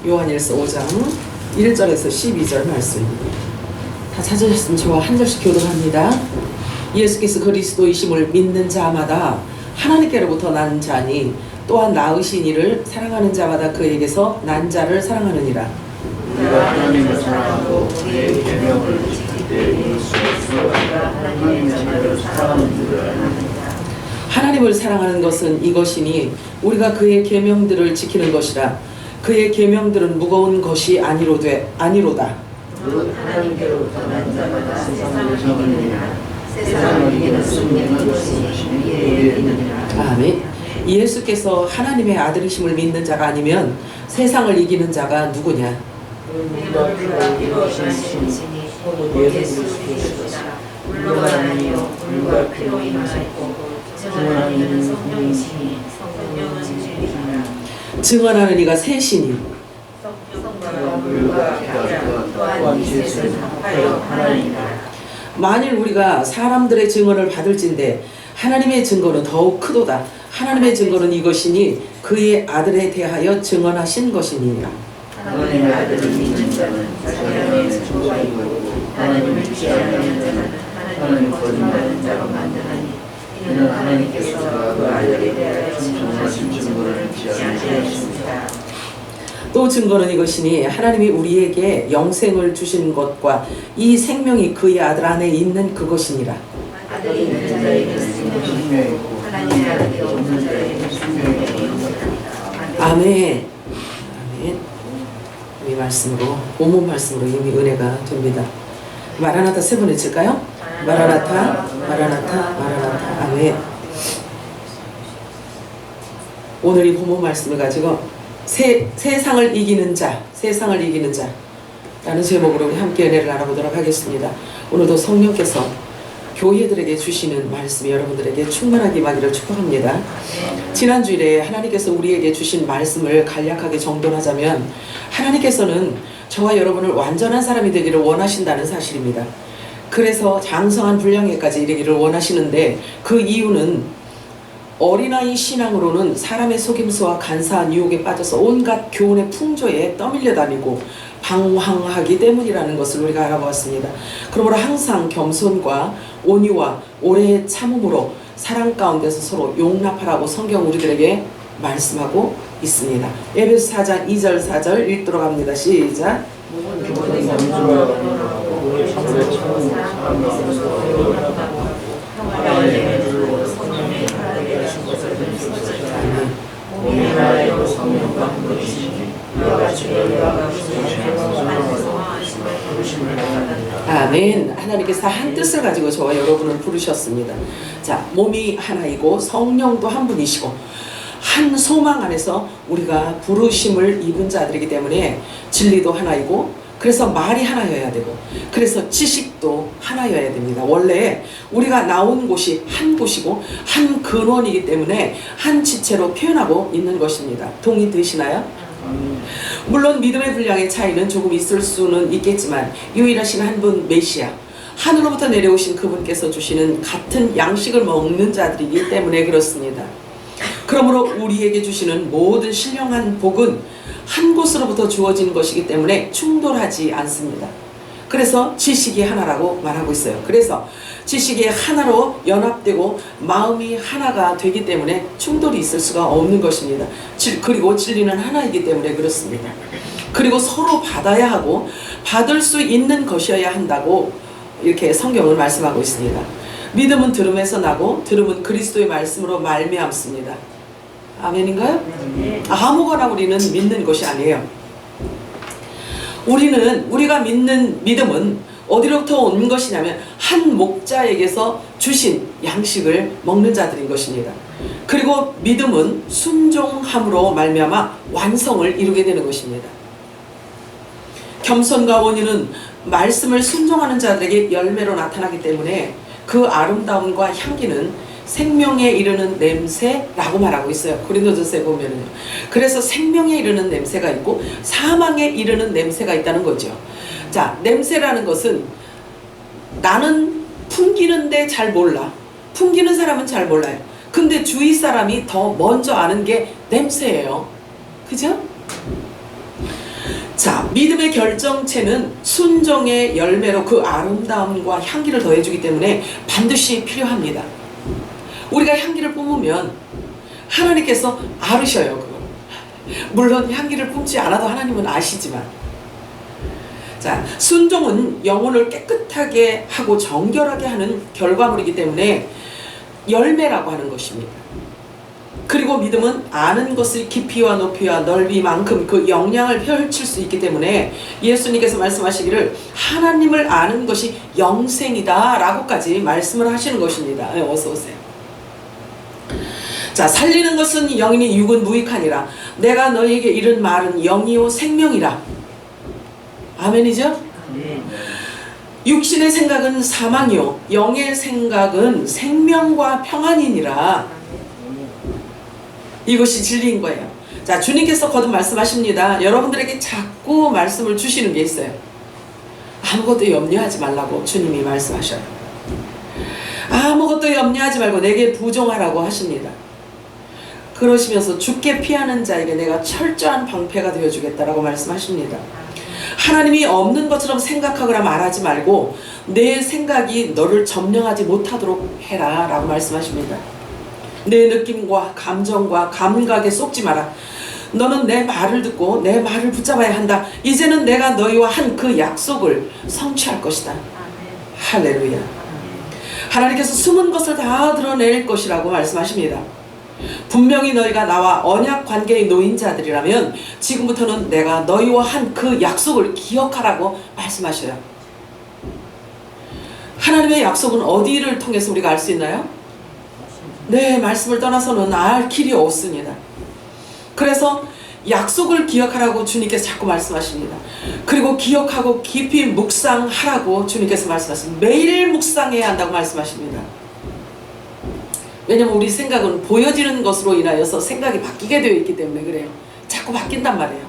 요한일서 5장 1절에서 12절 말씀입니다. 다 찾으셨으면 저와 한 절씩 교독합니다. 예수께서 그리스도이심을 믿는 자마다 하나님께로부터 난 자니 또한 낳으신 이를 사랑하는 자마다 그에게서 난 자를 사랑하느니라. 우리가 하나님을 사랑하고 그의 계명을 지킬 때 이룰 수 있으리라. 하나님의 자녀를 사랑하는 줄을 아느니라. 하나님을 사랑하는 것은 이것이니 우리가 그의 계명들을 지키는 것이라. 그의 계명들은 무거운 것이 아니로다. 곧 하나님께로부터 난 자마다 세상을 이기느니라. 세상을 이기는 승리는 것이 이에 있느니라. 아멘. 예수께서 하나님의 아들이심을 믿는 자가 아니면 세상을 이기는 자가 누구냐? 우리가 피로 이루어진 신이 곧 예수 그리스도시다. 물로가 아니요 물과 피로 임하였고 증언하는 이는 성령이시니 성령은 진리이시라. 증언하는 이가 셋이니 성령과 물과 피라 또한 이 셋을 합하여 하나니라. 만일 우리가 사람들의 증언을 받을진대 하나님의 증거는 더욱 크도다. 하나님의 증거는 이것이니 그의 아들에 대하여 증언하신 것이니라. 하나님의 아들을 믿는 자는 자기 안에 증거가 있고 하나님을 믿지 않는 자는 하나님을 거짓말하는 자로 만드나니 이는 하나님께서 그 아들에 대하여 증언하신 증거를 믿지 아니하였습니다. 또 증거는 이것이니 하나님이 우리에게 영생을 주신 것과 이 생명이 그의 아들 안에 있는 그것이니라. 아들이 있는 자에게는 생명이 있고 하나님의 아들이 없는 자에게는 생명이 없느니라. 아멘. 아멘. 이 말씀으로 본문 말씀으로 이미 은혜가 됩니다. 마라나타 세 번 외칠까요? 마라나타, 마라나타, 마라나타. 아멘. 오늘 이 본문 말씀을 가지고 세상을 이기는 자, 세상을 이기는 자 라는 제목으로 우리 함께 은혜를 나눠보도록 하겠습니다. 오늘도 성령께서 교회들에게 주시는 말씀이 여러분들에게 충만하게 임하기를 축복합니다. 지난주일에 하나님께서 우리에게 주신 말씀을 간략하게 정돈하자면 하나님께서는 저와 여러분을 완전한 사람이 되기를 원하신다는 사실입니다. 그래서 장성한 분량에까지 이르기를 원하시는데 그 이유는 어린아이 신앙으로는 사람의 속임수와 간사한 유혹에 빠져서 온갖 교훈의 풍조에 떠밀려 다니고 방황하기 때문이라는 것을 우리가 알아보았습니다. 그러므로 항상 겸손과 온유와 오래의 참음으로 사랑 가운데서 서로 용납하라고 성경 우리들에게 말씀하고 있습니다. 에베소 4장 2절 4절 읽도록 합니다. 시작. 아멘. 하나님께서 한 뜻을 가지고 저와 여러분을 부르셨습니다. 자, 몸이 하나이고 성령도 한 분이시고 한 소망 안에서 우리가 부르심을 입은 자들이기 때문에 진리도 하나이고 그래서 말이 하나여야 되고 그래서 지식도 하나여야 됩니다. 원래 우리가 나온 곳이 한 곳이고 한 근원이기 때문에 한 지체로 표현하고 있는 것입니다. 동의되시나요? 물론 믿음의 분량의 차이는 조금 있을 수는 있겠지만 유일하신 한 분 메시아 하늘로부터 내려오신 그분께서 주시는 같은 양식을 먹는 자들이기 때문에 그렇습니다. 그러므로 우리에게 주시는 모든 신령한 복은 한 곳으로부터 주어진 것이기 때문에 충돌하지 않습니다. 그래서 지식이 하나라고 말하고 있어요. 그래서 지식이 하나로 연합되고 마음이 하나가 되기 때문에 충돌이 있을 수가 없는 것입니다. 그리고 진리는 하나이기 때문에 그렇습니다. 그리고 서로 받아야 하고 받을 수 있는 것이어야 한다고 이렇게 성경은 말씀하고 있습니다. 믿음은 들음에서 나고 들음은 그리스도의 말씀으로 말미암습니다. 아멘인가요? 아무거나 우리는 믿는 것이 아니에요. 우리가 믿는 믿음은 어디로부터 온 것이냐면 한 목자에게서 주신 양식을 먹는 자들인 것입니다. 그리고 믿음은 순종함으로 말미암아 완성을 이루게 되는 것입니다. 겸손과 온유는 말씀을 순종하는 자들에게 열매로 나타나기 때문에 그 아름다움과 향기는 생명에 이르는 냄새라고 말하고 있어요. 고린도전서에 보면은요. 그래서 생명에 이르는 냄새가 있고 사망에 이르는 냄새가 있다는 거죠. 자, 냄새라는 것은 나는 풍기는데 잘 몰라. 풍기는 사람은 잘 몰라요. 근데 주위 사람이 더 먼저 아는 게 냄새예요. 그죠? 자, 믿음의 결정체는 순종의 열매로 그 아름다움과 향기를 더해주기 때문에 반드시 필요합니다. 우리가 향기를 뿜으면 하나님께서 아르셔요. 그거. 물론 향기를 뿜지 않아도 하나님은 아시지만, 자, 순종은 영혼을 깨끗하게 하고 정결하게 하는 결과물이기 때문에 열매라고 하는 것입니다. 그리고 믿음은 아는 것의 깊이와 높이와 넓이만큼 그 영향을 펼칠 수 있기 때문에 예수님께서 말씀하시기를 하나님을 아는 것이 영생이다 라고까지 말씀을 하시는 것입니다. 네, 어서 오세요. 자, 살리는 것은 영이니 육은 무익하니라. 내가 너희에게 이른 말은 영이요 생명이라. 아멘이죠? 육신의 생각은 사망이요 영의 생각은 생명과 평안이니라. 이것이 진리인 거예요. 자, 주님께서 거듭 말씀하십니다. 여러분들에게 자꾸 말씀을 주시는 게 있어요. 아무것도 염려하지 말라고 주님이 말씀하셔요. 아무것도 염려하지 말고 내게 부종하라고 하십니다. 그러시면서 죽게 피하는 자에게 내가 철저한 방패가 되어주겠다라고 말씀하십니다. 하나님이 없는 것처럼 생각하거나 말하지 말고 내 생각이 너를 점령하지 못하도록 해라 라고 말씀하십니다. 내 느낌과 감정과 감각에 속지 마라. 너는 내 말을 듣고 내 말을 붙잡아야 한다. 이제는 내가 너희와 한 그 약속을 성취할 것이다. 할렐루야. 하나님께서 숨은 것을 다 드러낼 것이라고 말씀하십니다. 분명히 너희가 나와 언약 관계에 놓인 자들이라면 지금부터는 내가 너희와 한 그 약속을 기억하라고 말씀하셔요. 하나님의 약속은 어디를 통해서 우리가 알 수 있나요? 네, 말씀을 떠나서는 알 길이 없습니다. 그래서 약속을 기억하라고 주님께서 자꾸 말씀하십니다. 그리고 기억하고 깊이 묵상하라고 주님께서 말씀하십니다. 매일 묵상해야 한다고 말씀하십니다. 왜냐면 우리 생각은 보여지는 것으로 인하여서 생각이 바뀌게 되어 있기 때문에 그래요. 자꾸 바뀐단 말이에요.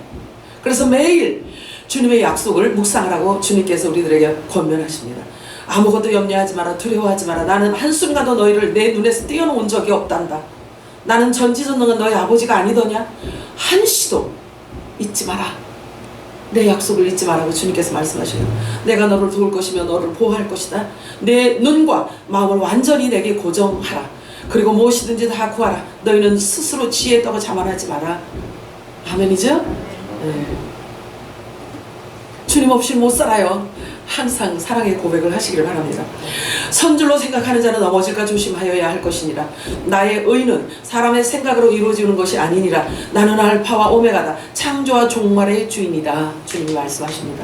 그래서 매일 주님의 약속을 묵상하라고 주님께서 우리들에게 권면하십니다. 아무것도 염려하지 마라. 두려워하지 마라. 나는 한순간도 너희를 내 눈에서 떼어놓은 적이 없단다. 나는 전지전능한 너희 아버지가 아니더냐. 한시도 잊지 마라. 내 약속을 잊지 말라고 주님께서 말씀하셔요. 내가 너를 도울 것이며 너를 보호할 것이다. 내 눈과 마음을 완전히 내게 고정하라. 그리고 무엇이든지 다 구하라. 너희는 스스로 지혜에 떠가 자만하지 마라. 아멘이죠? 네. 주님 없이 못 살아요. 항상 사랑의 고백을 하시기를 바랍니다. 선줄로 생각하는 자는 넘어질까 조심하여야 할 것이니라. 나의 의는 사람의 생각으로 이루어지는 것이 아니니라. 나는 알파와 오메가다. 창조와 종말의 주인이다. 주님이 말씀하십니다.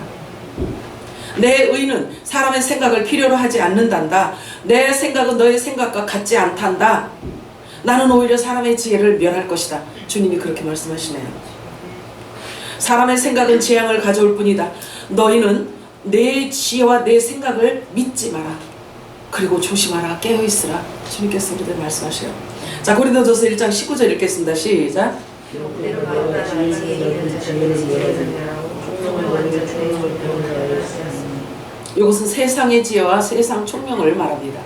내 의는 사람의 생각을 필요로 하지 않는단다. 내 생각은 너의 생각과 같지 않단다. 나는 오히려 사람의 지혜를 멸할 것이다. 주님이 그렇게 말씀하시네요. 사람의 생각은 재앙을 가져올 뿐이다. 너희는 내 지혜와 내 생각을 믿지 마라. 그리고 조심하라. 깨어있으라. 주님께서 우리들 말씀하셔요. 자, 고린도전서 1장 19절 읽겠습니다. 시작. 이것은 세상의 지혜와 세상 총명을 말합니다.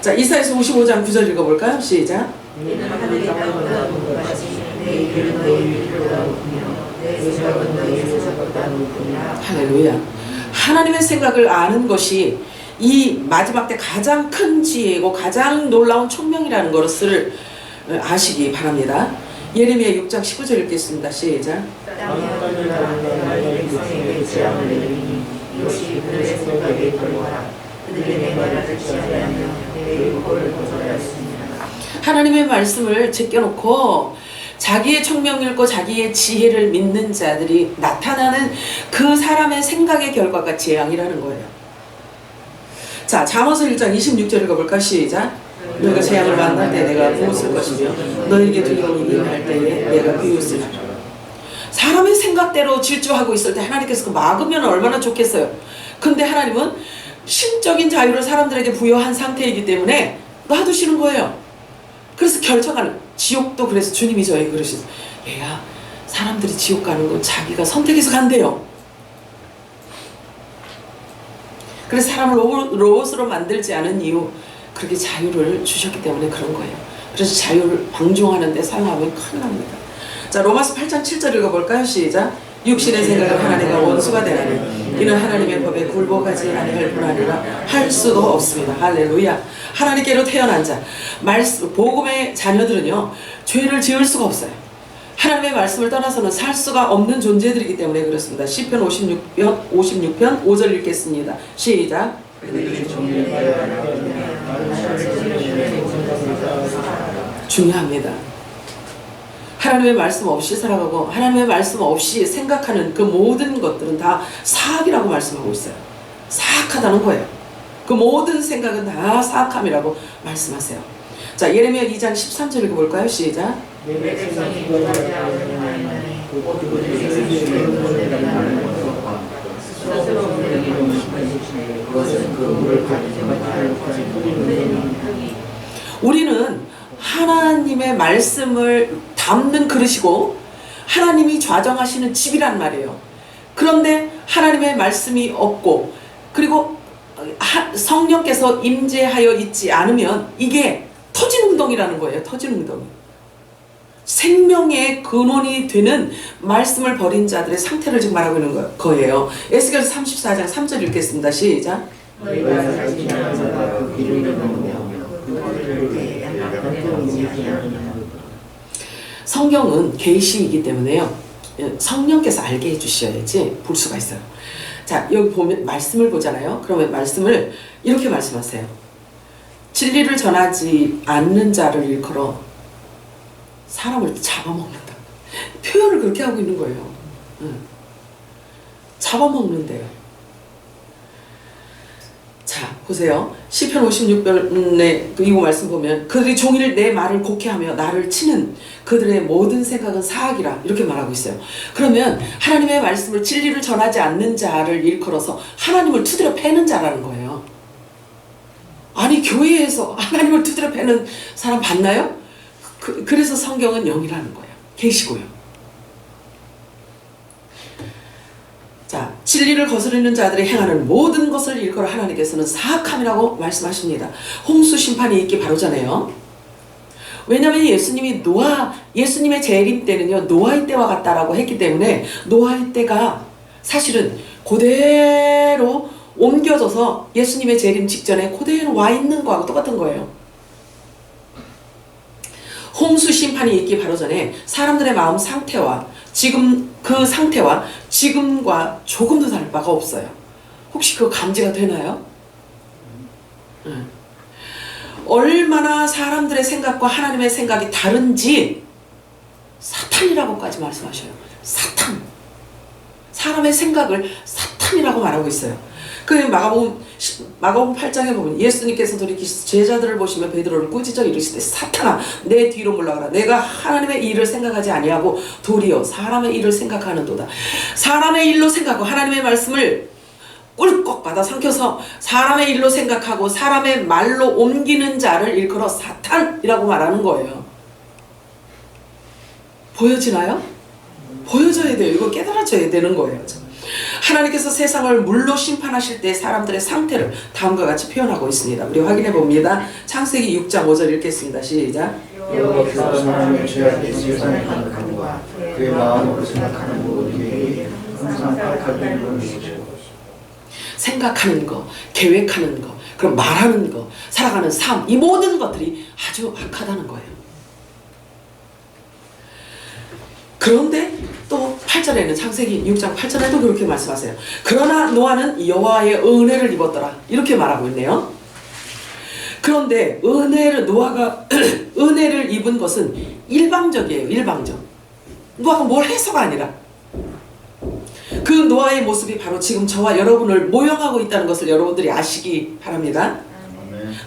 자, 이사야서 55장 9절 읽어볼까요? 시작. 할렐루야. 하나님의 생각을 아는 것이 이 마지막 때 가장 큰 지혜이고 가장 놀라운 총명이라는 것을 아시기 바랍니다. 예레미야 6장 19절 읽겠습니다. 시작. 하나님의 말씀을 제껴놓고 자기의 총명을 읽고 자기의 지혜를 믿는 자들이 나타나는 그 사람의 생각의 결과가 재앙이라는 거예요. 자, 잠언서 1장 26절 읽어볼까? 시작. 너희가 재앙을 만날 때 내가 부었을 것이며 너희에게 두려움이 임할 때에 내가 비웃으리라. 사람의 생각대로 질주하고 있을 때 하나님께서 그 막으면 얼마나 좋겠어요. 근데 하나님은 신적인 자유를 사람들에게 부여한 상태이기 때문에 놔두시는 거예요. 그래서 결정하는, 지옥도 그래서 주님이 저에게 그러시죠. 얘야, 사람들이 지옥 가는 건 자기가 선택해서 간대요. 그래서 사람을 로봇으로 만들지 않은 이유, 그렇게 자유를 주셨기 때문에 그런 거예요. 그래서 자유를 방종하는 데 사용하면 큰일 납니다. 자, 로마서 8장 7절 읽어볼까요? 시작. 육신의 생각은 하나님과 원수가 되나니 이는 하나님의 법에 굴복하지 아니할 뿐 아니라 할 수도 없습니다. 할렐루야. 하나님께로 태어난 자, 복음의 자녀들은요, 죄를 지을 수가 없어요. 하나님의 말씀을 떠나서는 살 수가 없는 존재들이기 때문에 그렇습니다. 시편 56편 5절 읽겠습니다. 시작. 중요합니다. 하나님의 말씀 없이 살아가고 하나님의 말씀 없이 생각하는 그 모든 것들은 다 사악이라고 말씀하고 있어요. 사악하다는 거예요. 그 모든 생각은 다 사악함이라고 말씀하세요. 자, 예레미야 2장 13절 읽어볼까요? 시작. 우리는 하나님의 말씀을 담는 그릇이고 하나님이 좌정하시는 집이란 말이에요. 그런데 하나님의 말씀이 없고 그리고 성령께서 임재하여 있지 않으면 이게 터진웅덩이라는 거예요. 터진웅덩이. 생명의 근원이 되는 말씀을 버린 자들의 상태를 지금 말하고 있는 거예요. 에스겔서 34장 3절 읽겠습니다. 시작. 성경은 계시이기 때문에요. 성령께서 알게 해주셔야지 볼 수가 있어요. 자, 여기 보면 말씀을 보잖아요. 그러면 말씀을 이렇게 말씀하세요. 진리를 전하지 않는 자를 일컬어 사람을 잡아먹는다. 표현을 그렇게 하고 있는 거예요. 잡아먹는데요. 자, 보세요. 시편 56편의 그 이거 말씀 보면 그들이 종일 내 말을 곡해하며 나를 치는 그들의 모든 생각은 사악이라 이렇게 말하고 있어요. 그러면 하나님의 말씀을 진리를 전하지 않는 자를 일컬어서 하나님을 두드려 패는 자라는 거예요. 아니, 교회에서 하나님을 두드려 패는 사람 봤나요? 그래서 성경은 영이라는 거예요. 계시고요. 자, 진리를 거스르는 자들이 행하는 모든 것을 일컬어 하나님께서는 사악함이라고 말씀하십니다. 홍수 심판이 있기 바로 전에요. 왜냐하면 예수님의 재림 때는요, 노아의 때와 같다라고 했기 때문에 노아의 때가 사실은 그대로 옮겨져서 예수님의 재림 직전에 그대로 와 있는 거하고 똑같은 거예요. 홍수 심판이 있기 바로 전에 사람들의 마음 상태와 지금 그 상태와 지금과 조금도 다를 바가 없어요. 혹시 그거 감지가 되나요? 얼마나 사람들의 생각과 하나님의 생각이 다른지 사탄이라고까지 말씀하셔요. 사탄. 사람의 생각을 사탄이라고 말하고 있어요. 그 마가복음 8장에 보면 예수님께서 돌이키시 제자들을 보시며 베드로를 꾸짖어 이르시되 사탄아 내 뒤로 물러가라. 내가 하나님의 일을 생각하지 아니하고 도리어 사람의 일을 생각하는도다. 사람의 일로 생각하고 하나님의 말씀을 꿀꺽 받아 삼켜서 사람의 일로 생각하고 사람의 말로 옮기는 자를 일컬어 사탄이라고 말하는 거예요. 보여지나요? 보여져야 돼요. 이거 깨달아져야 되는 거예요. 하나님께서 세상을 물로 심판하실 때 사람들의 상태를 다음과 같이 표현하고 있습니다. 우리 확인해 봅니다. 창세기 6장 5절 읽겠습니다. 시작. 여호와께서 사람을 죄악의 세상에 가득함과 그의 마음으로 생각하는 모든 계획이 항상 악하게 이루어지죠. 생각하는 거, 계획하는 거, 그럼 말하는 거, 살아가는 삶, 이 모든 것들이 아주 악하다는 거예요. 그런데 또 8절에는 창세기 6장 8절에도 그렇게 말씀하세요. 그러나 노아는 여호와의 은혜를 입었더라. 이렇게 말하고 있네요. 그런데 노아가 은혜를 입은 것은 일방적이에요. 일방적. 노아가 뭘 해서가 아니라 그 노아의 모습이 바로 지금 저와 여러분을 모형하고 있다는 것을 여러분들이 아시기 바랍니다.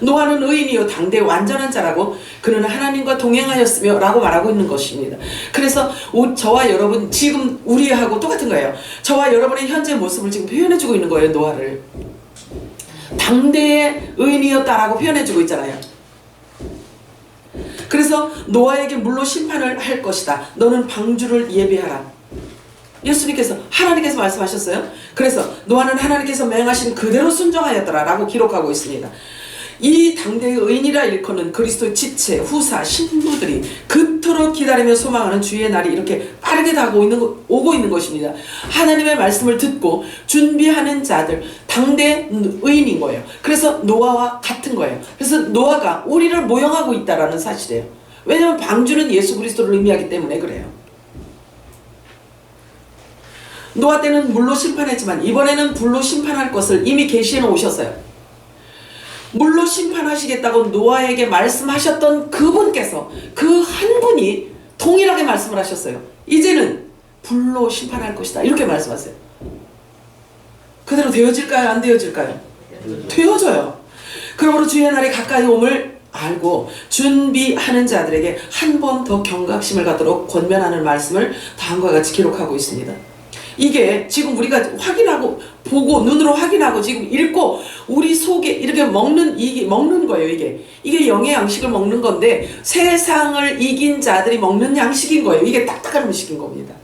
노아는 의인이요 당대 완전한 자라고 그는 하나님과 동행하였으며 라고 말하고 있는 것입니다. 그래서 저와 여러분 지금 우리하고 똑같은 거예요. 저와 여러분의 현재 모습을 지금 표현해주고 있는 거예요. 노아를 당대의 의인이었다라고 표현해주고 있잖아요. 그래서 노아에게 물로 심판을 할 것이다. 너는 방주를 예비하라. 예수님께서 하나님께서 말씀하셨어요. 그래서 노아는 하나님께서 명하신 그대로 순종하였더라 라고 기록하고 있습니다. 이 당대의 의인이라 일컫는 그리스도의 지체, 후사, 신부들이 그토록 기다리며 소망하는 주의 날이 이렇게 빠르게 오고 있는 것입니다. 하나님의 말씀을 듣고 준비하는 자들, 당대 의인인 거예요. 그래서 노아와 같은 거예요. 그래서 노아가 우리를 모형하고 있다라는 사실이에요. 왜냐하면 방주는 예수 그리스도를 의미하기 때문에 그래요. 노아 때는 물로 심판했지만 이번에는 불로 심판할 것을 이미 계시해 놓으셨어요. 물로 심판하시겠다고 노아에게 말씀하셨던 그분께서 그 한 분이 동일하게 말씀을 하셨어요. 이제는 불로 심판할 것이다 이렇게 말씀하세요. 그대로 되어질까요? 안 되어질까요? 되어져요. 그러므로 주의 날이 가까이 옴을 알고 준비하는 자들에게 한 번 더 경각심을 갖도록 권면하는 말씀을 다음과 같이 기록하고 있습니다. 이게 지금 우리가 확인하고 보고 눈으로 확인하고 지금 읽고 우리 속에 이렇게 먹는 거예요. 이게 영의 양식을 먹는 건데 세상을 이긴 자들이 먹는 양식인 거예요. 이게 딱딱한 음식인 겁니다.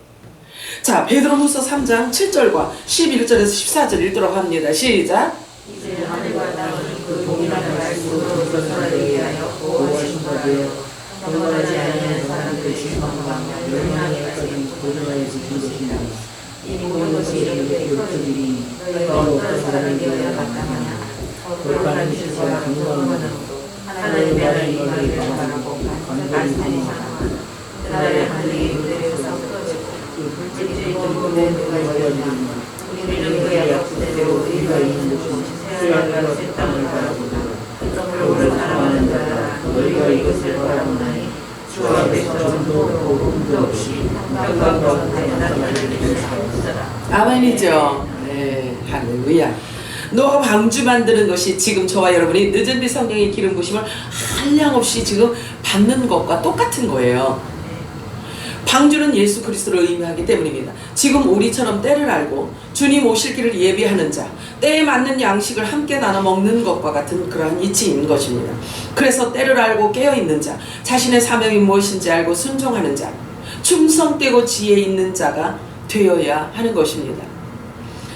자, 베드로후서 3장 7절과 11절에서 14절 읽도록 합니다. 시작. 이제 하늘과 땅은 그 동일한 말씀으로 전하되게 하여 보호하신 바되어 경건하지 아니하는 사람들의 지성과 명령에 가진 고정하여 지킨 것이나 이 모든 것이 이렇게 그것들이 너희가 어떤 사람이 되어야 마땅하냐 거룩한 주제와 경건함으로 하나님의 나라를 임하기를 바라고 간절히 사랑하라. 그날에 하늘이 무대에서 흩어지고 물질이 또 누가 있느냐 우리는 그의 약속대로 의가 있는 곳 새하늘과 새 땅을 바라보자. 그러므로 사랑하는 자들아 너희가 이것을 바라보나니 주 앞에서 전도하고 흠도 없이 평강과 단단하게 살았더라. 아멘이죠. 네, 할렐루야. 노아 방주 만드는 것이 지금 저와 여러분이 늦은 비 성령의 기름 부심을 한량없이 지금 받는 것과 똑같은 거예요. 방주는 예수 그리스도를 의미하기 때문입니다. 지금 우리처럼 때를 알고 주님 오실 길을 예비하는 자, 때에 맞는 양식을 함께 나눠 먹는 것과 같은 그러한 이치인 것입니다. 그래서 때를 알고 깨어있는 자, 자신의 사명이 무엇인지 알고 순종하는 자, 충성되고 지혜 있는 자가 되어야 하는 것입니다.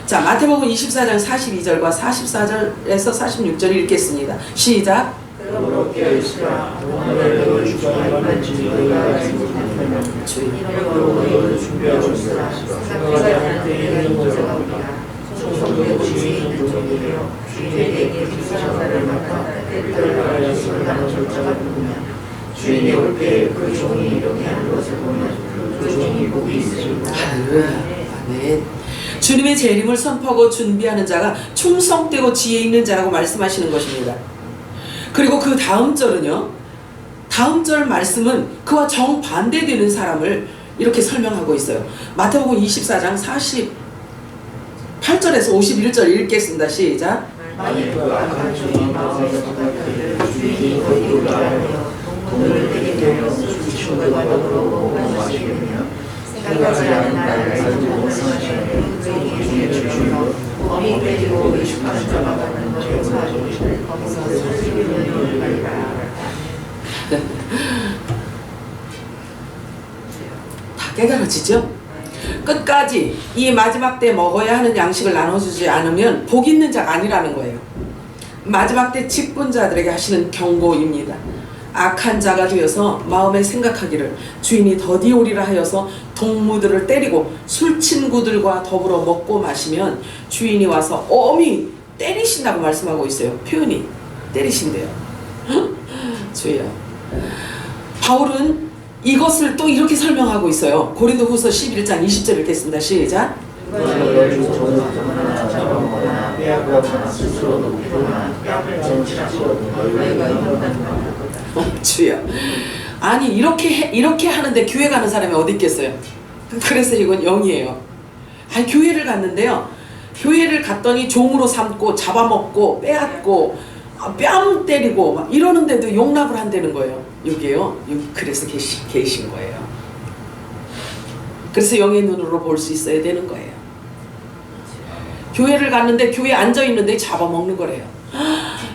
자, 마태복음 24장 42절과 44절에서 46절 읽겠습니다. 시작. 그러므로 깨어있으라. 오늘 너를 주장할 진리가 알지 못하면 이러므로 너희를 준비하고 있으라. 생각하지 않을 때에 있는 자가 우리가 충성되고 지혜 있는 종이되어 주인에게 비사사를 맡아 때를 알아서 가는 절차가 누구냐. 주인이 올 때 그 종이 이렇게 하는 것을 보면 그 종이 복이 있으리라. 아멘. 주님의 재림을 선포하고 준비하는 자가 충성되고 지혜 있는 자라고 말씀하시는 것입니다. 그리고 그 다음 절은요, 다음 절 말씀은 그와 정반대되는 사람을 이렇게 설명하고 있어요. 마태복음 24장 48절에서 51절 읽겠습니다. 시작. 만일 그 악한 종이 마음에서 생각하기를 주인이 거기 올라 하여 동물을 때리게 하여 수치심과 더불어 마시겠느냐. 생각하지 않은 나를 알고 원성하시는 그 중에 주시고 어미 때리고 의식하는 자가 받는 것을 사주시를 거기서 40일을 가리라. 다 깨달아지죠? 끝까지 이 마지막 때 먹어야 하는 양식을 나눠주지 않으면 복 있는 자가 아니라는 거예요. 마지막 때 직분자들에게 하시는 경고입니다. 악한 자가 되어서 마음에 생각하기를 주인이 더디 오리라 하여서 동무들을 때리고 술친구들과 더불어 먹고 마시면 주인이 와서 엄히 때리신다고 말씀하고 있어요. 표현이 때리신대요. 주여. 바울은 이것을 또 이렇게 설명하고 있어요. 고린도후서 11장 20절 읽겠습니다. 시작. 주여. 아니 이렇게 하는데 교회 가는 사람이 어디 있겠어요? 그래서 이건 영이에요. 아니 교회를 갔는데요. 교회를 갔더니 종으로 삼고 잡아먹고 빼앗고 뺨 때리고 막 이러는데도 용납을 한다는 거예요. 여기에요. 그래서 계신 거예요. 그래서 영의 눈으로 볼 수 있어야 되는 거예요. 교회를 갔는데 교회에 앉아있는데 잡아먹는 거래요.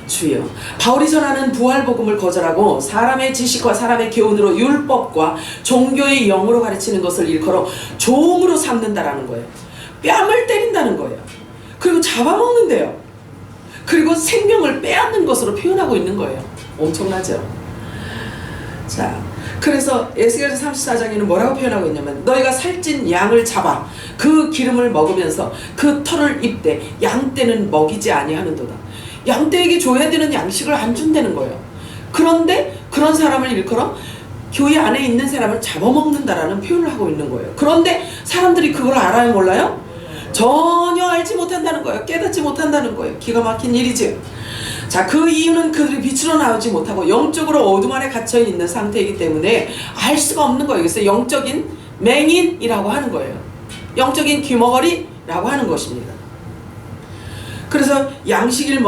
주여. 바울이 전하는 부활복음을 거절하고 사람의 지식과 사람의 교훈으로 율법과 종교의 영으로 가르치는 것을 일컬어 종으로 삼는다라는 거예요. 뺨을 때린다는 거예요. 그리고 잡아먹는데요. 그리고 생명을 빼앗는 것으로 표현하고 있는 거예요. 엄청나죠? 자, 그래서 에스겔서 34장에는 뭐라고 표현하고 있냐면 너희가 살찐 양을 잡아 그 기름을 먹으면서 그 털을 입되 양떼는 먹이지 아니하는도다. 양떼에게 줘야 되는 양식을 안 준다는 거예요. 그런데 그런 사람을 일컬어 교회 안에 있는 사람을 잡아먹는다라는 표현을 하고 있는 거예요. 그런데 사람들이 그걸 알아요, 몰라요? 전혀 알지 못한다는 거예요. 깨닫지 못한다는 거예요. 기가 막힌 일이죠. 자, 그 이유는 그들이 빛으로 나오지 못하고 영적으로 어둠 안에 갇혀 있는 상태이기 때문에 알 수가 없는 거예요. 그래서 영적인 맹인이라고 하는 거예요. 영적인 귀머거리라고 하는 것입니다. 그래서 양식을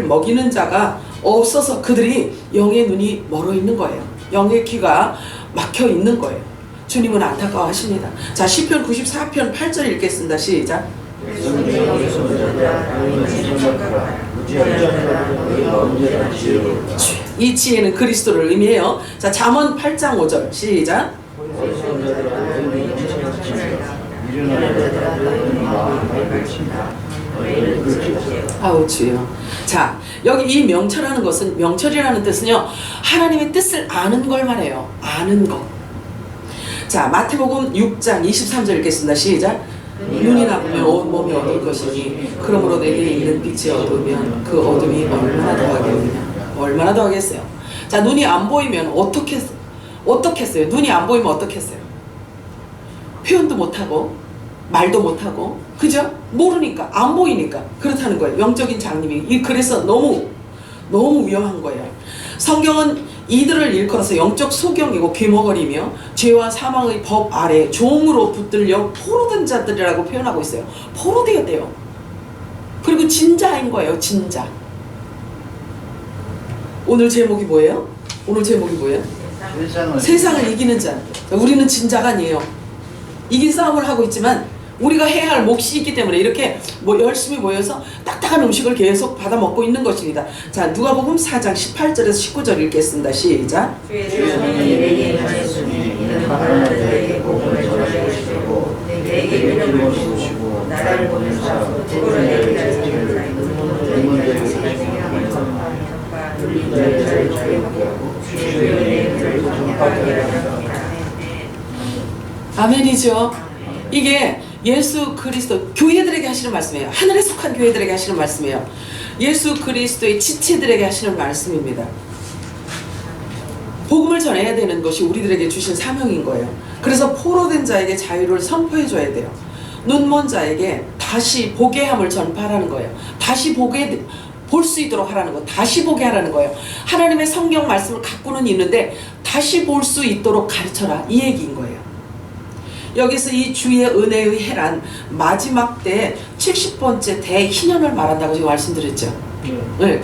먹이는 자가 없어서 그들이 영의 눈이 멀어 있는 거예요. 영의 귀가 막혀 있는 거예요. 주님은 안타까워하십니다. 자, 시편 94편 8절 읽겠습니다. 시작. 이 지혜는 그리스도를 의미해요. 자, 잠언 8장 5절 시작. 아우 주여. 자, 여기 이 명철하는 것은, 명철이라는 뜻은요, 하나님의 뜻을 아는 걸 말해요. 아는 것. 자, 마태복음 6장 23절 읽겠습니다. 시작. 눈이 나쁘면 온 몸이 어두울 것이니 그러므로 내게 있는 빛이 어두우면 그 어둠이 얼마나 더하겠느냐. 얼마나 더하겠어요. 자, 눈이 안 보이면 어떻게 했어요? 눈이 안 보이면 어떻게 했어요? 표현도 못하고 말도 못하고, 그죠? 모르니까, 안 보이니까 그렇다는 거예요. 영적인 장님이. 그래서 너무 위험한 거예요. 성경은 이들을 일컬어서 영적 소경이고 귀머거리며 죄와 사망의 법 아래 종으로 붙들려 포로된 자들이라고 표현하고 있어요. 포로되었대요. 그리고 진자인 거예요. 진자. 오늘 제목이 뭐예요? 오늘 제목이 뭐예요? 세상을 이기는 자. 우리는 진자가 아니에요. 이긴 싸움을 하고 있지만 우리가 해야 할 몫이 있기 때문에 이렇게 열심히 모여서 딱딱한 음식을 계속 받아 먹고 있는 것입니다. 자, 누가복음 4장 18절에서 19절 읽겠습니다. 시작. 아멘이죠. 이게 예수 그리스도 교회들에게 하시는 말씀이에요. 하늘에 속한 교회들에게 하시는 말씀이에요. 예수 그리스도의 지체들에게 하시는 말씀입니다. 복음을 전해야 되는 것이 우리들에게 주신 사명인 거예요. 그래서 포로된 자에게 자유를 선포해 줘야 돼요. 눈먼 자에게 다시 보게 함을 전파하라는 거예요. 다시 볼 수 있도록 하라는 거, 다시 보게 하라는 거예요. 하나님의 성경 말씀을 갖고는 있는데 다시 볼 수 있도록 가르쳐라, 이 얘기인 거예요. 여기서 이 주의 은혜의 해란 마지막 때 70번째 대희년을 말한다고 제가 말씀드렸죠. 네.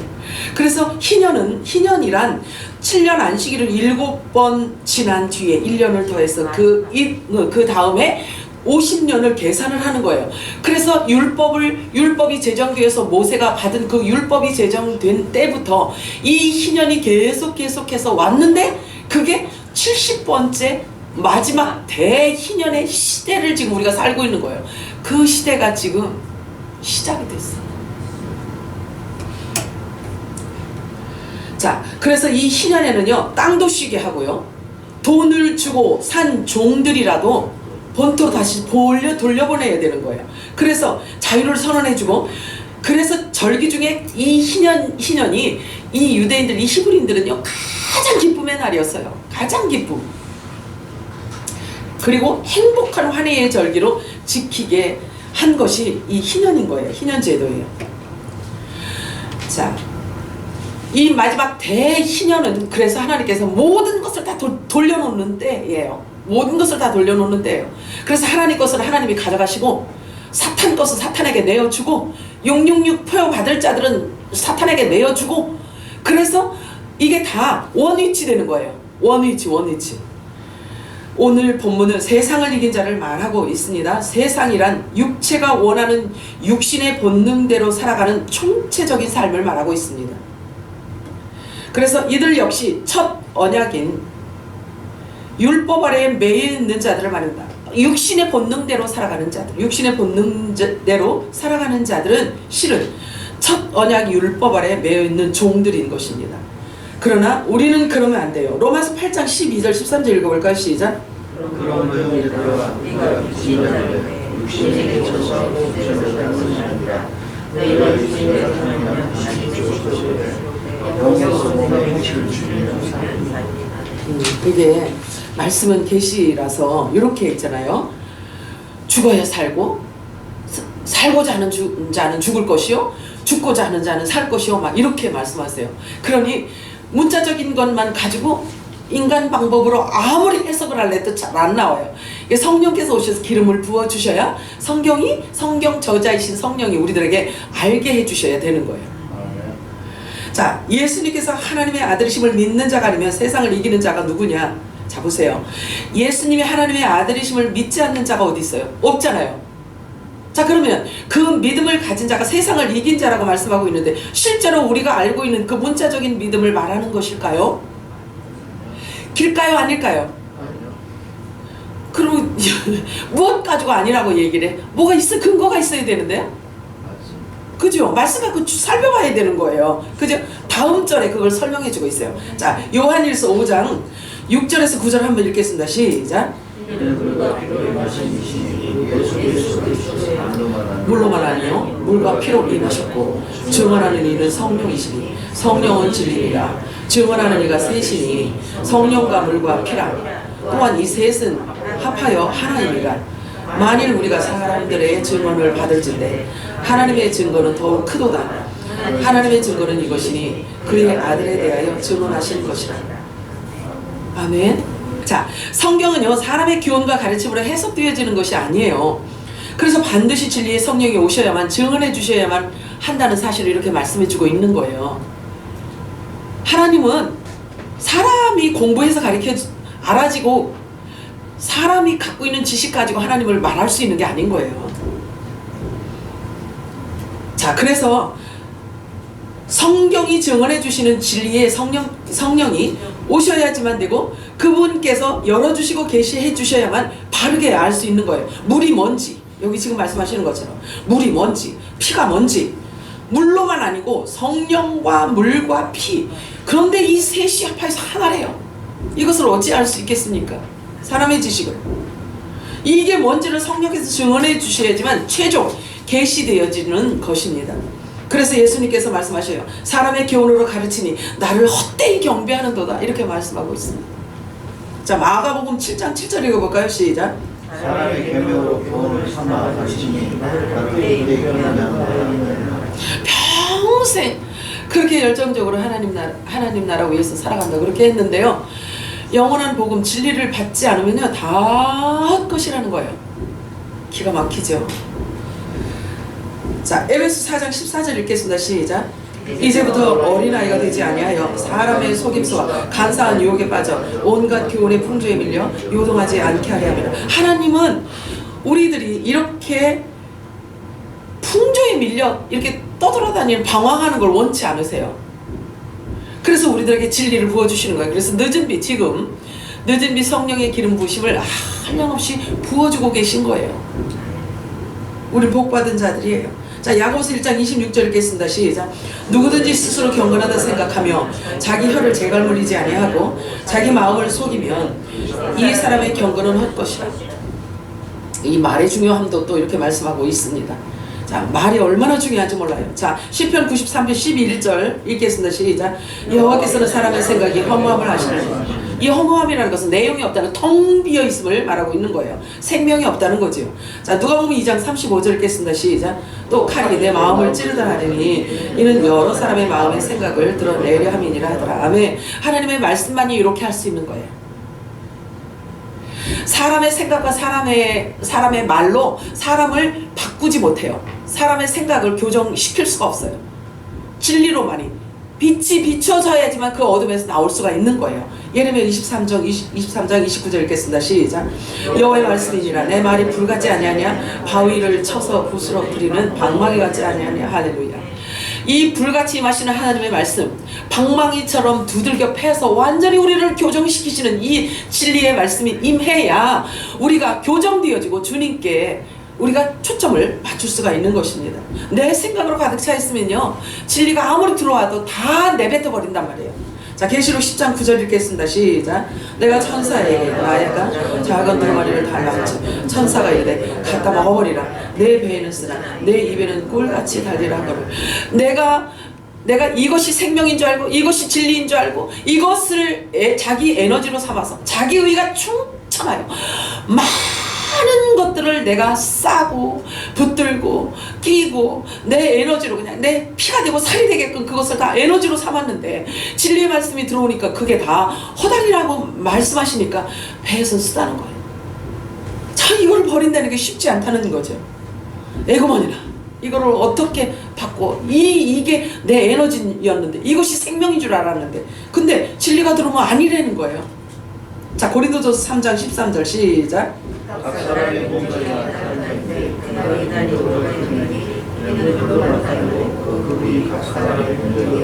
그래서 희년이란 7년 안식일을 7번 지난 뒤에 1년을 더해서 그 다음에 50년을 계산을 하는 거예요. 그래서 율법이 제정되어서 모세가 받은 그 율법이 제정된 때부터 이 희년이 계속해서 왔는데 그게 70번째 마지막 대희년의 시대를 지금 우리가 살고 있는 거예요. 그 시대가 지금 시작이 됐어요. 자, 그래서 이 희년에는요, 땅도 쉬게 하고요, 돈을 주고 산 종들이라도 본토로 다시 돌려보내야 되는 거예요. 그래서 자유를 선언해주고, 그래서 절기 중에 이 희년이 이 유대인들, 이 히브리인들은요, 가장 기쁨의 날이었어요. 가장 기쁨. 그리고 행복한 환희의 절기로 지키게 한 것이 이 희년인 거예요. 희년 제도예요. 자, 이 마지막 대희년은 그래서 하나님께서 모든 것을 다 돌려놓는 때예요. 모든 것을 다 돌려놓는 때예요. 그래서 하나님 것을 하나님이 가져가시고 사탄 것을 사탄에게 내어주고 666 표어 받을 자들은 사탄에게 내어주고, 그래서 이게 다 원위치 되는 거예요. 원위치. 오늘 본문은 세상을 이긴 자를 말하고 있습니다. 세상이란 육체가 원하는 육신의 본능대로 살아가는 총체적인 삶을 말하고 있습니다. 그래서 이들 역시 첫 언약인 율법 아래에 매여 있는 자들을 말한다. 육신의 본능대로 살아가는 자들, 육신의 본능대로 살아가는 자들은 실은 첫 언약 율법 아래 매여 있는 종들인 것입니다. 그러나 우리는 그러면 안 돼요. 로마서 8장 12절 13절 읽어볼까요? 시작. 그런 것을 들어가 네가 미치는 육신에게 쳐서 육신을 당선하니라. 너희가 육신에 사는 하나님께 주시되 영에서 몸의 형식을 주시는 이게 말씀은 계시라서 이렇게 있잖아요. 죽어야 살고 살고자 하는 자는 죽을 것이요 죽고자 하는 자는 살 것이요 막 이렇게 말씀하세요. 그러니 문자적인 것만 가지고 인간 방법으로 아무리 해석을 할래도 잘 안 나와요. 성령께서 오셔서 기름을 부어주셔야 성경 저자이신 성령이 우리들에게 알게 해주셔야 되는 거예요. 자, 예수님께서 하나님의 아들이심을 믿는 자가 아니면 세상을 이기는 자가 누구냐? 자, 보세요. 예수님이 하나님의 아들이심을 믿지 않는 자가 어디 있어요? 없잖아요. 자, 그러면 그 믿음을 가진 자가 세상을 이긴 자라고 말씀하고 있는데 실제로 우리가 알고 있는 그 문자적인 믿음을 말하는 것일까요? 길까요? 아닐까요? 그럼 무엇 가지고 아니라고 얘기를 해? 뭐가 있어? 근거가 있어야 되는데요? 그죠? 말씀 갖고 살펴봐야 되는 거예요. 그죠? 다음 절에 그걸 설명해주고 있어요. 자, 요한일서 5장 6절에서 9절 한번 읽겠습니다. 시작. 물로만 아니요 물과 피로 인하셨고 증언하는 이는 성령이시니 성령은 진리니라. 증언하는 이가 셋이니 성령과 물과 피라. 또한 이 셋은 합하여 하나이니라. 만일 우리가 사람들의 증언을 받을진대 하나님의 증거는 더욱 크도다. 하나님의 증거는 이것이니 그의 아들에 대하여 증언하신 것이라. 아멘. 자, 성경은요 사람의 교훈과 가르침으로 해석되어지는 것이 아니에요. 그래서 반드시 진리의 성령이 오셔야만 증언해 주셔야만 한다는 사실을 이렇게 말씀해 주고 있는 거예요. 하나님은 사람이 공부해서 가르쳐 알아지고 사람이 갖고 있는 지식 가지고 하나님을 말할 수 있는 게 아닌 거예요. 자, 그래서 성경이 증언해 주시는 진리의 성령이 오셔야지만 되고 그분께서 열어주시고 계시해 주셔야만 바르게 알 수 있는 거예요. 물이 뭔지, 여기 지금 말씀하시는 것처럼 물이 뭔지, 피가 뭔지, 물로만 아니고 성령과 물과 피, 그런데 이 셋이 합해서 하나래요. 이것을 어찌 알 수 있겠습니까? 사람의 지식을. 이게 뭔지를 성령께서 증언해 주셔야지만 최종 계시되어지는 것입니다. 그래서 예수님께서 말씀하셔요. 사람의 교훈으로 가르치니 나를 헛되이 경배하는도다. 이렇게 말씀하고 있습니다. 자, 마가복음 7장 7절 읽어볼까요? 시작. 사람의 계명으로 교훈을 삼아 가르치니 나를 헛되이 경배하는도다. 평생 그렇게 열정적으로 하나님 나라 위해서 살아간다 그렇게 했는데요. 영원한 복음 진리를 받지 않으면요 다 헛것이라는 거예요. 기가 막히죠. 자, 에베소 4장 14절 읽겠습니다. 시작. 이제부터 어린아이가 되지 아니하여 사람의 속임수와 간사한 유혹에 빠져 온갖 교훈의 풍조에 밀려 요동하지 않게 하려 합니다. 하나님은 우리들이 이렇게 풍조에 밀려 이렇게 떠돌아다니는 방황하는 걸 원치 않으세요. 그래서 우리들에게 진리를 부어주시는 거예요. 그래서 늦은 빛 성령의 기름 부으심을 한량없이 부어주고 계신 거예요. 우리 복받은 자들이에요. 자, 야고보서 1장 26절 읽겠습니다. 시작. 누구든지 스스로 경건하다 생각하며 자기 혀를 재갈물리지 아니하고 자기 마음을 속이면 이 사람의 경건은 헛것이라. 이 말의 중요함도 또 이렇게 말씀하고 있습니다. 자, 말이 얼마나 중요한지 몰라요. 자, 시편 93편 11절 읽겠습니다. 시작. 여호와께서는 사람의 생각이 허무함을 아시느니. 이 허무함이라는 것은 내용이 없다는 텅 비어 있음을 말하고 있는 거예요. 생명이 없다는 거죠. 자, 누가복음 2장 35절 읽겠습니다. 시작. 또 칼이 내 마음을 찌르다 하더니 이는 여러 사람의 마음의 생각을 드러내려 함이니라 하더라. 아멘. 하나님의 말씀만이 이렇게 할 수 있는 거예요. 사람의 생각과 사람의 말로 사람을 바꾸지 못해요. 사람의 생각을 교정시킬 수가 없어요. 진리로만이. 빛이 비춰져야지만 그 어둠에서 나올 수가 있는 거예요. 예레미야 23장 29절 읽겠습니다. 시작. 여호와의 말씀이니라 내 말이 불같지 아니하냐 바위를 쳐서 부스러뜨리는 방망이 같지 아니하냐. 할렐루야. 이 불같이 임하시는 하나님의 말씀, 방망이처럼 두들겨 패서 완전히 우리를 교정시키시는 이 진리의 말씀이 임해야 우리가 교정되어지고 주님께 우리가 초점을 맞출 수가 있는 것입니다. 내 생각으로 가득 차 있으면요, 진리가 아무리 들어와도 다 내뱉어 버린단 말이에요. 자, 계시록 10장 9절 읽겠습니다. 시작. 내가 천사에게 나야가 작은 덩어리를 달라붙여 천사가 이르되 갖다 먹어버리라. 내 배에는 쓰나 내 입에는 꿀같이 달리라 하거늘. 내가 이것이 생명인 줄 알고 이것이 진리인 줄 알고 이것을 자기 에너지로 삼아서 자기 의가 충천하여 많은 것들을 내가 싸고 붙들고 끼고 내 에너지로 그냥 내 피가 되고 살이 되게끔 그것을 다 에너지로 삼았는데 진리의 말씀이 들어오니까 그게 다 허당이라고 말씀하시니까 배에서 쓰다는 거예요. 참 이걸 버린다는 게 쉽지 않다는 거죠. 에고먼이라 이거를 어떻게 받고 이게 내 에너지였는데 이것이 생명인 줄 알았는데 근데 진리가 들어오면 아니라는 거예요. 자, 고린도전서 3장 13절 시작. 각 사람의 몸소리가 다른데 그날이 날이 오르니 이는 그것만 다르고 그분이 각 사람의 몸소리가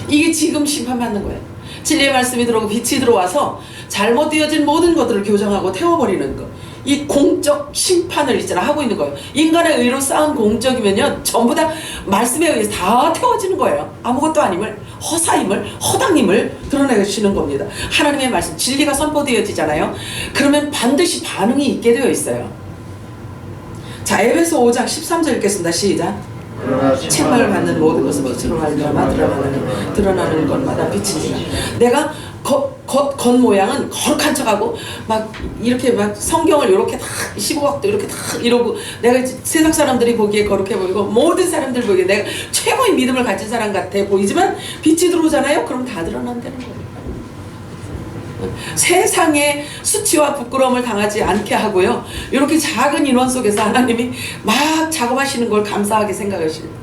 이게 지금 심판받는 거예요. 진리의 말씀이 들어오고 빛이 들어와서 잘못되어진 모든 것들을 교정하고 태워버리는 거. 이 공적 심판을 있잖아 하고 있는 거예요. 인간의 의로 쌓은 공적이면요 전부 다 말씀에 의해서 다 태워지는 거예요. 아무것도 아님을, 허사임을, 허당임을 드러내시는 겁니다. 하나님의 말씀, 진리가 선포되어지잖아요. 그러면 반드시 반응이 있게 되어 있어요. 자, 에베소 5장 13절 읽겠습니다. 시작. 책망을 받는 모든 것은 빛으로 말미암아 드러나는 것마다 빛이니라. 내가 겉모양은 거룩한 척하고 막 이렇게 막 성경을 이렇게 다 15각도 이렇게 다 이러고 내가 세상 사람들이 보기에 거룩해 보이고 모든 사람들 보기에 내가 최고의 믿음을 가진 사람 같아 보이지만 빛이 들어오잖아요. 그럼 다 드러난다는 거예요. 세상의 수치와 부끄러움을 당하지 않게 하고요. 이렇게 작은 인원 속에서 하나님이 막 작업하시는 걸 감사하게 생각하시는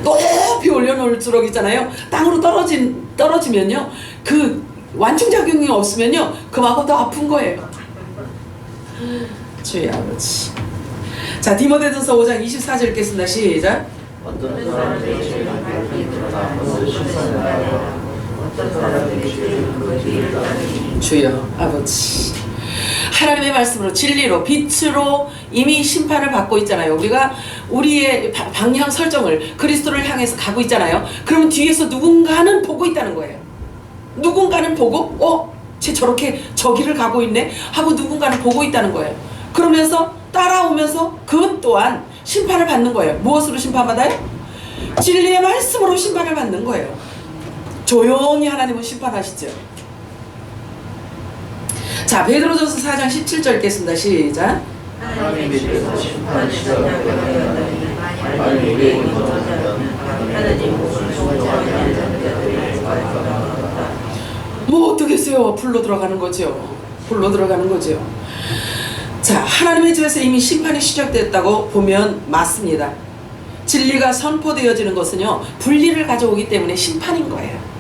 높이 올려놓을수록 있잖아요. 땅으로 떨어지면요. 그 완충작용이 없으면요. 그만큼 더 아픈 거예요. 주의 아버지. 자, 디모데전서 5장 24절 읽겠습니다. 시작. 어떤 사람들이 죄를 밝히 드러나 그것을 실천하여 어떤 사람들이 죄를 그 뒤를 따르니 주여 아버지. 하나님의 말씀으로 진리로 빛으로 이미 심판을 받고 있잖아요. 우리가 우리의 방향 설정을 그리스도를 향해서 가고 있잖아요. 그러면 뒤에서 누군가는 보고 있다는 거예요. 누군가는 보고 쟤 저렇게 저기를 가고 있네 하고 누군가는 보고 있다는 거예요. 그러면서 따라오면서 그것 또한 심판을 받는 거예요. 무엇으로 심판받아요? 진리의 말씀으로 심판을 받는 거예요. 조용히 하나님은 심판하시죠. 자, 베드로전서 4장 17절 읽겠습니다. 시작. 하나님께서 심판 시작하였다니 만일 우리에게 못하자면 하나님 목을 좋아하지 않는 자들이 말하다. 뭐 어떻겠어요? 불로 들어가는 거죠. 불로 들어가는 거죠. 자, 하나님의 집에서 이미 심판이 시작됐다고 보면 맞습니다. 진리가 선포되어지는 것은요 분리를 가져오기 때문에 심판인 거예요.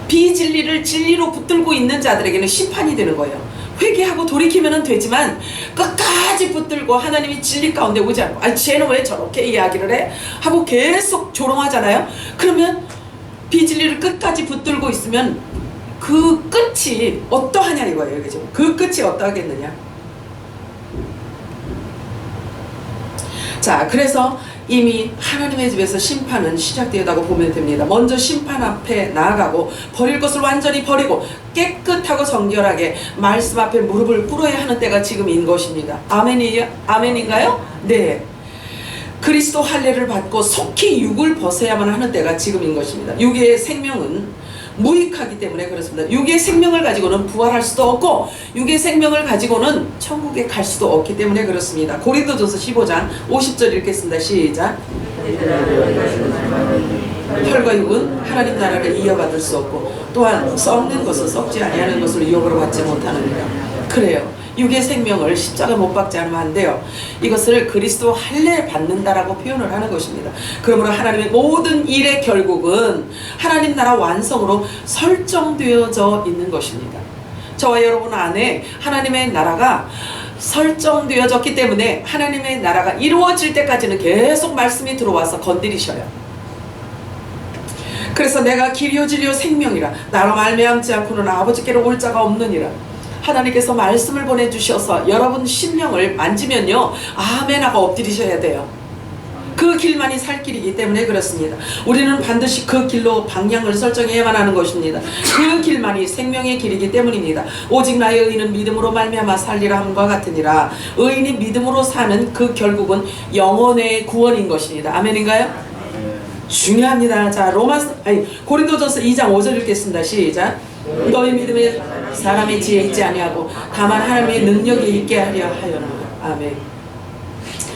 비진리를 진리로 붙들고 있는 자들에게는 심판이 되는 거예요. 회개하고 돌이키면 되지만 끝까지 붙들고 하나님이 진리 가운데 오지 않고 아니 쟤는 왜 저렇게 이야기를 해? 하고 계속 조롱하잖아요. 그러면 비진리를 끝까지 붙들고 있으면 그 끝이 어떠하냐 이거예요. 그죠? 그 끝이 어떠하겠느냐. 자, 그래서 이미 하나님의 집에서 심판은 시작되었다고 보면 됩니다. 먼저 심판 앞에 나아가고 버릴 것을 완전히 버리고 깨끗하고 정결하게 말씀 앞에 무릎을 꿇어야 하는 때가 지금인 것입니다. 아멘인가요? 네. 그리스도 할례를 받고 속히 육을 벗어야만 하는 때가 지금인 것입니다. 육의 생명은 무익하기 때문에 그렇습니다. 육의 생명을 가지고는 부활할 수도 없고 육의 생명을 가지고는 천국에 갈 수도 없기 때문에 그렇습니다. 고린도전서 15장 50절 읽겠습니다. 시작. 혈과 육은 하나님 나라를 이어받을 수 없고 또한 썩는 것은 썩지 아니하는 것을 유혹으로 받지 못하느니라. 그래요. 육의 생명을 십자가 못 박지 않으면 안 돼요. 이것을 그리스도 할례 받는다라고 표현을 하는 것입니다. 그러므로 하나님의 모든 일의 결국은 하나님 나라 완성으로 설정되어져 있는 것입니다. 저와 여러분 안에 하나님의 나라가 설정되어졌기 때문에 하나님의 나라가 이루어질 때까지는 계속 말씀이 들어와서 건드리셔요. 그래서 내가 길이요 진리요 생명이라 나로 말미암지 않고는 아버지께로 올 자가 없느니라. 하나님께서 말씀을 보내주셔서 여러분 심령을 만지면요, 아멘하고 엎드리셔야 돼요. 그 길만이 살 길이기 때문에 그렇습니다. 우리는 반드시 그 길로 방향을 설정해야만 하는 것입니다. 그 길만이 생명의 길이기 때문입니다. 오직 나의 의인은 믿음으로 말미암아 살리라 함과 같으니라. 의인이 믿음으로 사는 그 결국은 영혼의 구원인 것입니다. 아멘인가요? 중요합니다. 자, 고린도전서 2장 5절 읽겠습니다. 시작. 너희 믿음에 사람의 지혜 있지 아니하고 다만 하나님의 능력이 있게 하려 하여라. 아멘.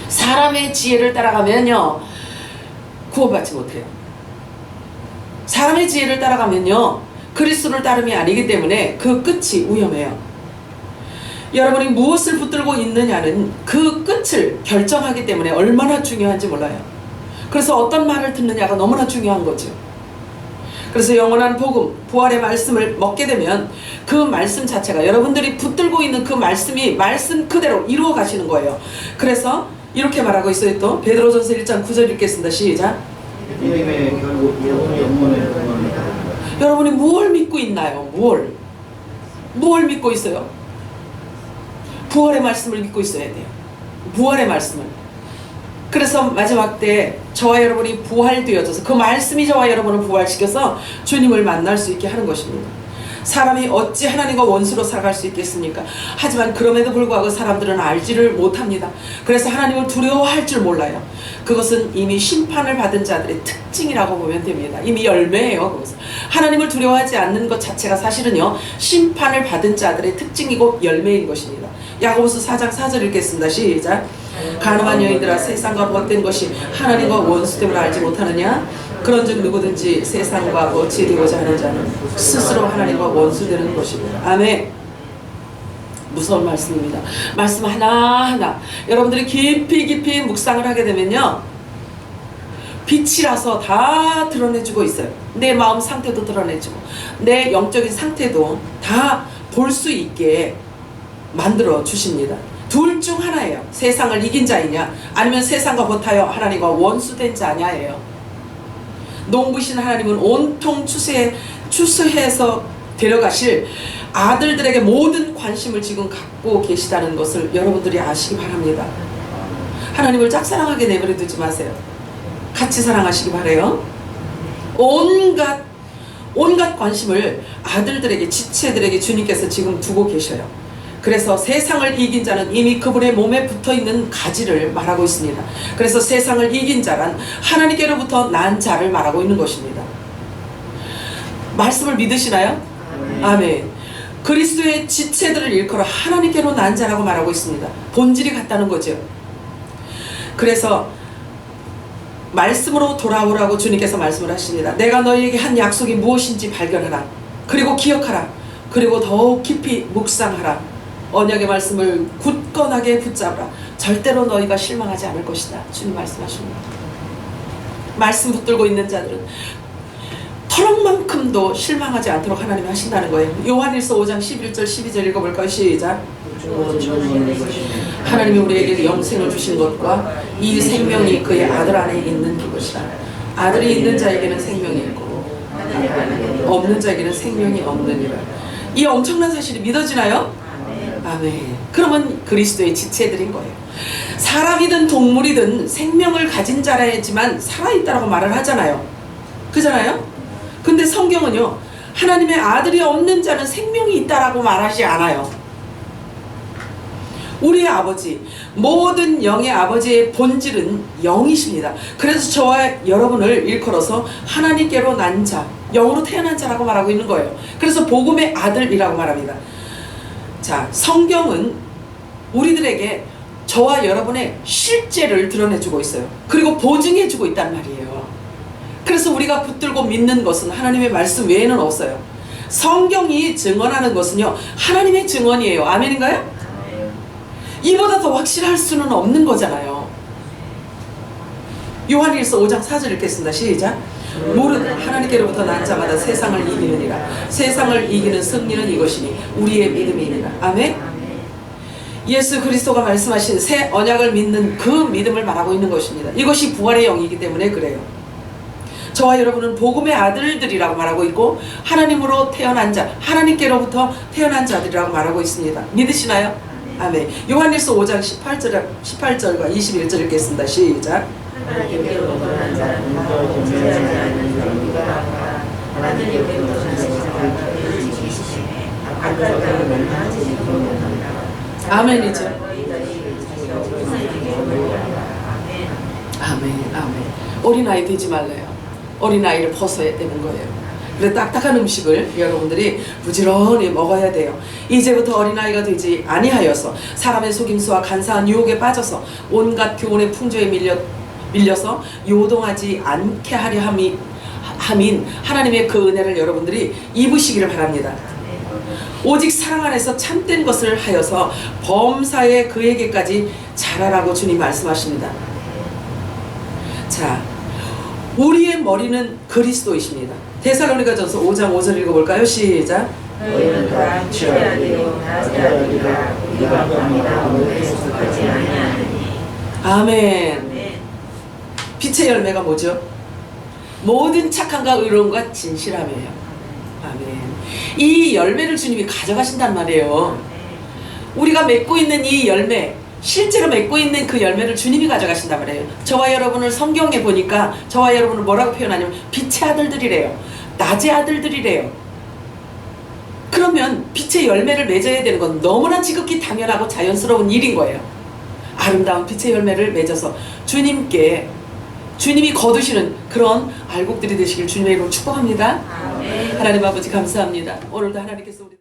사람의 지혜를 따라가면요, 구원받지 못해요. 사람의 지혜를 따라가면요, 그리스도를 따름이 아니기 때문에 그 끝이 위험해요. 여러분이 무엇을 붙들고 있느냐는 그 끝을 결정하기 때문에 얼마나 중요한지 몰라요. 그래서 어떤 말을 듣느냐가 너무나 중요한 거죠. 그래서 영원한 복음, 부활의 말씀을 먹게 되면 그 말씀 자체가 여러분들이 붙들고 있는 그 말씀이 말씀 그대로 이루어 가시는 거예요. 그래서 이렇게 말하고 있어요. 또 베드로전서 1장 9절 읽겠습니다. 시작. 여러분이 무엇을 믿고 있나요? 무엇을 믿고 있어요? 부활의 말씀을 믿고 있어야 돼요. 부활의 말씀을. 그래서 마지막 때 저와 여러분이 부활되어져서 그 말씀이 저와 여러분을 부활시켜서 주님을 만날 수 있게 하는 것입니다. 사람이 어찌 하나님과 원수로 살아갈 수 있겠습니까? 하지만 그럼에도 불구하고 사람들은 알지를 못합니다. 그래서 하나님을 두려워할 줄 몰라요. 그것은 이미 심판을 받은 자들의 특징이라고 보면 됩니다. 이미 열매예요. 그것은. 하나님을 두려워하지 않는 것 자체가 사실은요, 심판을 받은 자들의 특징이고 열매인 것입니다. 야고보서 4장 4절 읽겠습니다. 시작. 가늠한 여인들아, 세상과 벗된 것이 하나님과 원수됨을 알지 못하느냐? 그런즉 누구든지 세상과 어찌 되고자 하는 자는 스스로 하나님과 원수되는 것입니다. 아멘. 무서운 말씀입니다. 말씀 하나하나 여러분들이 깊이 묵상을 하게 되면요, 빛이라서 다 드러내주고 있어요. 내 마음 상태도 드러내주고 내 영적인 상태도 다 볼 수 있게 만들어 주십니다. 둘 중 하나예요. 세상을 이긴 자이냐, 아니면 세상과 벗하여 하나님과 원수된 자냐예요. 농부신 하나님은 온통 추수해서 데려가실 아들들에게 모든 관심을 지금 갖고 계시다는 것을 여러분들이 아시기 바랍니다. 하나님을 짝사랑하게 내버려 두지 마세요. 같이 사랑하시기 바라요. 온갖 관심을 아들들에게, 지체들에게 주님께서 지금 두고 계셔요. 그래서 세상을 이긴 자는 이미 그분의 몸에 붙어있는 가지를 말하고 있습니다. 그래서 세상을 이긴 자란 하나님께로부터 난 자를 말하고 있는 것입니다. 말씀을 믿으시나요? 아멘. 그리스도의 지체들을 일컬어 하나님께로 난 자라고 말하고 있습니다. 본질이 같다는 거죠. 그래서 말씀으로 돌아오라고 주님께서 말씀을 하십니다. 내가 너희에게 한 약속이 무엇인지 발견하라. 그리고 기억하라. 그리고 더욱 깊이 묵상하라. 언약의 말씀을 굳건하게 붙잡으라. 절대로 너희가 실망하지 않을 것이다. 주님 말씀하십니다. 말씀 붙들고 있는 자들은 털럭만큼도 실망하지 않도록 하나님이 하신다는 거예요. 요한일서 5장 11절 12절 읽어볼까요? 시작. 하나님이 우리에게 영생을 주신 것과 이 생명이 그의 아들 안에 있는 그것이다. 아들이 있는 자에게는 생명이 있고 없는 자에게는 생명이 없느니라. 이 엄청난 사실이 믿어지나요? 아멘. 그러면 그리스도의 지체들인 거예요. 사람이든 동물이든 생명을 가진 자라야지만 살아있다라고 말을 하잖아요. 그잖아요? 근데 성경은요, 하나님의 아들이 없는 자는 생명이 있다라고 말하지 않아요. 우리의 아버지, 모든 영의 아버지의 본질은 영이십니다. 그래서 저와 여러분을 일컬어서 하나님께로 난 자, 영으로 태어난 자라고 말하고 있는 거예요. 그래서 복음의 아들이라고 말합니다. 자, 성경은 우리들에게 저와 여러분의 실제를 드러내주고 있어요. 그리고 보증해주고 있단 말이에요. 그래서 우리가 붙들고 믿는 것은 하나님의 말씀 외에는 없어요. 성경이 증언하는 것은요, 하나님의 증언이에요. 아멘인가요? 이보다 더 확실할 수는 없는 거잖아요. 요한일서 5장 4절 읽겠습니다. 시작. 모르는 하나님께로부터 난 자마다 세상을 이기느니라. 세상을 이기는 승리는 이것이니 우리의 믿음이니라. 아멘. 예수 그리스도가 말씀하신 새 언약을 믿는 그 믿음을 말하고 있는 것입니다. 이것이 부활의 영이기 때문에 그래요. 저와 여러분은 복음의 아들들이라고 말하고 있고 하나님으로 태어난 자, 하나님께로부터 태어난 자들이라고 말하고 있습니다. 믿으시나요? 아멘. 요한일서 5장 18절과 21절 읽겠습니다. 시작. 하나님께로부터 난 자는 다 범죄하지 않는 자가 아니라 하나님께로부터 난 자가 그를 지키시네. 악할 자는 하나님께로부터 난다. 아멘이죠. 아멘. 아멘, 아멘. 어린아이 되지 말래요. 어린아이를 벗어야 되는 거예요. 그래서 딱딱한 음식을 여러분들이 부지런히 먹어야 돼요. 이제부터 어린아이가 되지 아니하여서 사람의 속임수와 간사한 유혹에 빠져서 온갖 교훈의 풍조에 밀려서 요동하지 않게 하려 함인 하나님의 그 은혜를 여러분들이 입으시기를 바랍니다. 오직 사랑 안에서 참된 것을 하여서 범사에 그에게까지 자라라고 주님 말씀하십니다. 자, 우리의 머리는 그리스도이십니다. 데살로니가전서 5장 5절 읽어볼까요? 시작. 너희는 다 빛의 아들이요 낮의 아들이라 우리가 밤이나 어둠에 속하지 아니하느니. 아멘. 빛의 열매가 뭐죠? 모든 착함과 의로움과 진실함이에요. 아멘. 이 열매를 주님이 가져가신단 말이에요. 우리가 맺고 있는 이 열매, 실제로 맺고 있는 그 열매를 주님이 가져가신단 말이에요. 저와 여러분을 성경에 보니까 저와 여러분을 뭐라고 표현하냐면 빛의 아들들이래요. 낮의 아들들이래요. 그러면 빛의 열매를 맺어야 되는 건 너무나 지극히 당연하고 자연스러운 일인 거예요. 아름다운 빛의 열매를 맺어서 주님이 거두시는 그런 알곡들이 되시길 주님의 이름으로 축복합니다. 아멘. 하나님 아버지 감사합니다. 오늘도 하나님께서 우리